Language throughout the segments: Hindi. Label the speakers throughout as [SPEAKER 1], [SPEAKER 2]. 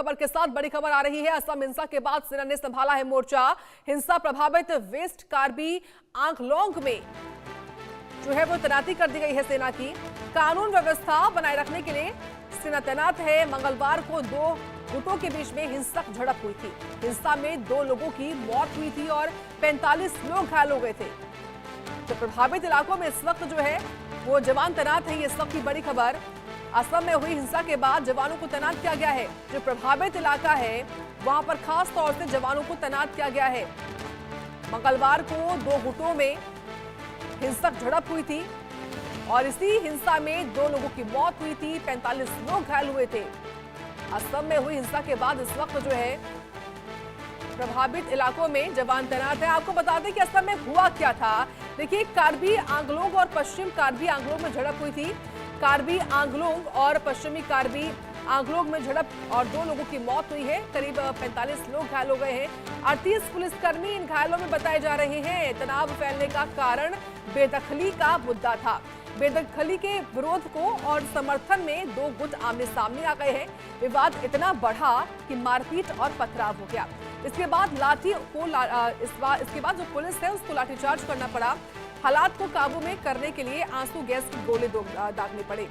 [SPEAKER 1] खबर के साथ बड़ी खबर आ रही है। असम हिंसा के बाद सेना ने संभाला है मोर्चा। हिंसा प्रभावित वेस्ट कार्बी आंगलोंग में जो है वो तैनाती कर दी गई है सेना की। कानून व्यवस्था बनाए रखने के लिए सेना तैनात है। मंगलवार को दो गुटों के बीच में हिंसक झड़प हुई थी। हिंसा में 2 लोगों की मौत हुई थी और 45 लोग घायल हो गए थे। तो प्रभावित इलाकों में इस वक्त जो है वो जवान तैनात है। ये इस वक्त की बड़ी खबर। असम में हुई हिंसा के बाद जवानों को तैनात किया गया है। जो प्रभावित इलाका है वहां पर खास तौर से जवानों को तैनात किया गया है। मंगलवार को 2 गुटों में हिंसक झड़प हुई थी और इसी हिंसा में 2 लोगों की मौत हुई थी, 45 लोग घायल हुए थे। असम में हुई हिंसा के बाद इस वक्त जो है प्रभावित इलाकों में जवान तैनात है। आपको बता दें कि असम में हुआ क्या था। देखिए, कार्बी आंगलोंग और पश्चिम कार्बी आंगलोंग में झड़प हुई थी। कार्बी आंगलोंग और पश्चिमी कार्बी आंगलोंग में झड़प और 2 लोगों की मौत हुई है। करीब 45 लोग घायल हो गए हैं। 38 पुलिसकर्मी इन घायलों में बताए जा रहे हैं। तनाव फैलने का कारण बेदखली का मुद्दा था। बेदखली के विरोध को और समर्थन में 2 गुट आमने सामने आ गए हैं। विवाद इतना बढ़ा कि मारपीट और पथराव हो गया। इसके बाद इसके बाद जो पुलिस है उसको लाठीचार्ज करना पड़ा। हालात को काबू में करने के लिए आंसू गैस के गोले दागने पड़े।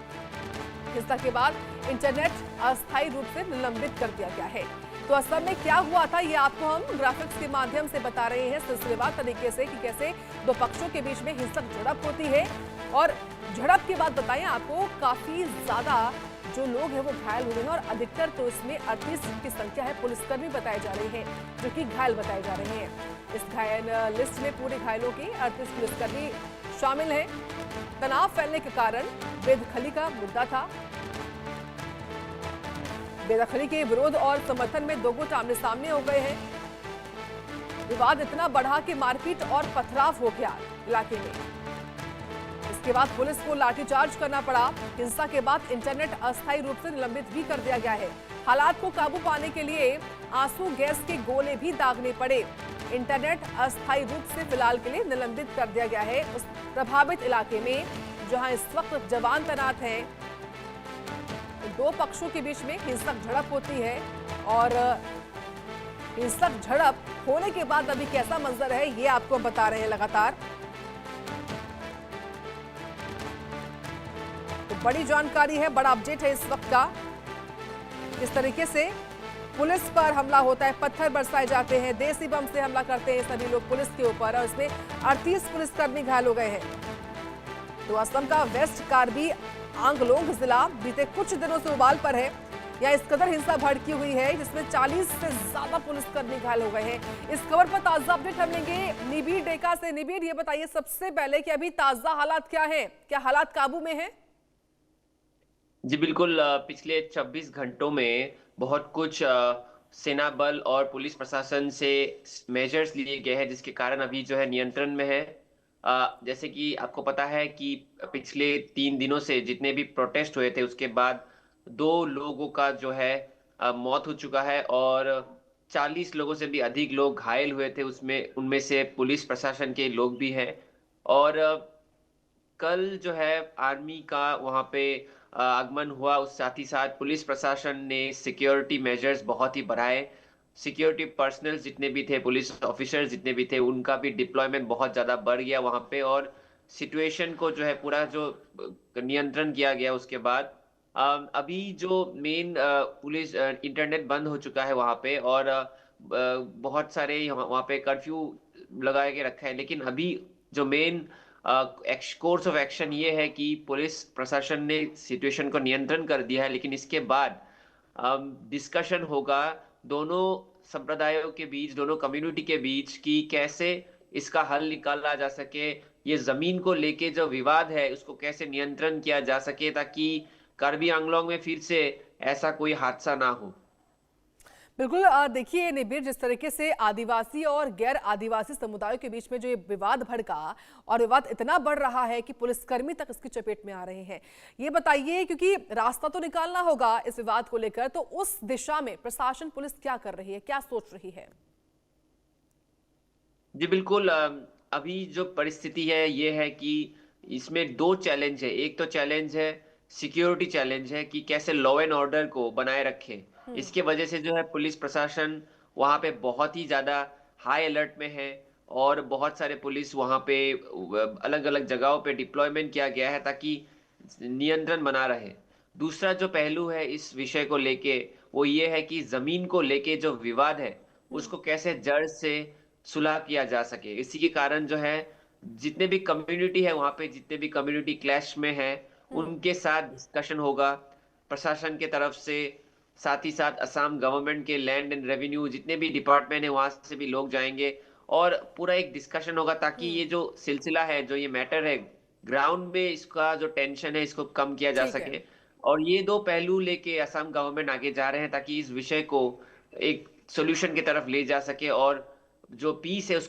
[SPEAKER 1] हिंसा के बाद इंटरनेट अस्थायी रूप से निलंबित कर दिया गया है। तो असम में क्या हुआ था ये आपको हम ग्राफिक्स के माध्यम से बता रहे हैं सिलसिलेवार तरीके से कि कैसे 2 पक्षों के बीच में हिंसक झड़प होती है। और झड़प के बाद बताएं आपको काफी ज्यादा जो लोग हैं वो घायल हुए हैं और अधिकतर तो इसमें 38 की संख्या है पुलिसकर्मी बताए जा रहे हैं जो कि घायल बताए जा रहे हैं। इस घायल लिस्ट में पूरे घायलों के 38 पुलिसकर्मी शामिल हैं। तनाव फैलने के कारण बेदखली का मुद्दा था। बेदखली के विरोध और समर्थन में 2 गुट आमने सामने हो गए हैं। विवाद इतना बढ़ा कि मारपीट और पथराव हो गया इलाके में। इसके बाद पुलिस को लाठीचार्ज करना पड़ा। हिंसा के बाद इंटरनेट अस्थायी रूप से निलंबित भी कर दिया गया है। हालात को काबू पाने के लिए आंसू गैस के गोले भी दागने पड़े। इंटरनेट अस्थायी रूप से फिलहाल के लिए निलंबित कर दिया गया है उस प्रभावित इलाके में जहां इस वक्त जवान तैनात हैं। 2 पक्षों के बीच में हिंसक झड़प होती है और हिंसक झड़प होने के बाद अभी कैसा मंजर है ये आपको बता रहे हैं लगातार। तो बड़ी जानकारी है, बड़ा अपडेट है इस वक्त का। इस तरीके से पुलिस पर हमला होता है, पत्थर बरसाए जाते हैं, देसी बम से हमला करते हैं सभी लोग पुलिस के ऊपर और इसमें 38 पुलिसकर्मी घायल हो गए हैं। तो असम का वेस्ट कार्बी आंगलोंग जिला बीते कुछ दिनों से उबाल पर है। यहाँ इस कदर हिंसा भड़की हुई है जिसमें 40 से ज्यादा पुलिसकर्मी घायल हो गए हैं। इस खबर पर ताजा अपडेट हम लेंगे निबिर डेका से। निबिर, ये बताइए सबसे पहले कि अभी ताजा हालात क्या है, क्या हालात काबू में है?
[SPEAKER 2] जी बिल्कुल। पिछले 24 घंटों में बहुत कुछ सेना बल और पुलिस प्रशासन से मेजर्स लिए गए हैं जिसके कारण अभी जो है नियंत्रण में है। जैसे कि आपको पता है कि पिछले 3 दिनों से जितने भी प्रोटेस्ट हुए थे उसके बाद 2 लोगों का जो है मौत हो चुका है और 40 लोगों से भी अधिक लोग घायल हुए थे। उसमें उनमें से पुलिस प्रशासन के लोग भी हैं। और कल जो है आर्मी का वहां पे आगमन हुआ। उस साथ ही साथ पुलिस प्रशासन ने सिक्योरिटी मेजर्स बहुत ही बढ़ाए। सिक्योरिटी पर्सनल जितने भी थे, पुलिस ऑफिसर्स जितने भी थे, उनका भी डिप्लॉयमेंट बहुत ज्यादा बढ़ गया वहां पे और सिचुएशन को जो है पूरा जो नियंत्रण किया गया। उसके बाद अभी जो मेन पुलिस इंटरनेट बंद हो चुका है वहां पे और बहुत सारे वहां पे कर्फ्यू लगा के रखा है। लेकिन अभी जो मेन कोर्स ऑफ एक्शन ये है कि पुलिस प्रशासन ने सिचुएशन को नियंत्रण कर दिया है। लेकिन इसके बाद डिस्कशन होगा दोनों संप्रदायों के बीच, दोनों कम्युनिटी के बीच कि कैसे इसका हल निकाला जा सके। ये जमीन को लेके जो विवाद है उसको कैसे नियंत्रण किया जा सके ताकि कार्बी आंगलोंग में फिर से ऐसा कोई हादसा ना हो।
[SPEAKER 1] बिल्कुल। देखिए निबिर, जिस तरीके से आदिवासी और गैर आदिवासी समुदायों के बीच में जो ये विवाद भड़का और विवाद इतना बढ़ रहा है कि पुलिसकर्मी तक इसकी चपेट में आ रहे हैं, ये बताइए क्योंकि रास्ता तो निकालना होगा इस विवाद को लेकर, तो उस दिशा में प्रशासन पुलिस क्या कर रही है, क्या सोच रही है?
[SPEAKER 2] जी बिल्कुल। अभी जो परिस्थिति है ये है कि इसमें 2 चैलेंज है। एक तो चैलेंज है सिक्योरिटी चैलेंज है कि कैसे लॉ एंड ऑर्डर को बनाए रखें। इसके वजह से जो है पुलिस प्रशासन वहाँ पे बहुत ही ज़्यादा हाई अलर्ट में है और बहुत सारे पुलिस वहाँ पे अलग-अलग जगहों पे डिप्लॉयमेंट किया गया है ताकि नियंत्रण बना रहे। दूसरा जो पहलू है इस विषय को लेके वो ये है कि ज़मीन को लेके जो विवाद है, उसको कैसे जड़ से सुलह किया जा सके। इसी के कारण जो है जितने भी कम्युनिटी है वहाँ पे जितने भी कम्युनिटी क्लैश में है, उनके साथ डिस्कशन होगा प्रशासन के तरफ से, साथ ही साथ असम गवर्नमेंट के लैंड एंड रेवेन्यू जितने भी डिपार्टमेंट है वहाँ से भी लोग जाएँगे और पूरा एक डिस्कशन होगा ताकि ये जो सिलसिला है, जो ये मैटर है, ग्राउंड में इसका जो टेंशन है इसको कम किया जा
[SPEAKER 1] ठीक है।
[SPEAKER 2] सके। और ये 2 पहलू लेके असम गवर्नमेंट आगे जा रहे हैं ताकि इस विषय को एक सॉल्यूशन की तरफ ले जा सके और जो पीस है उसको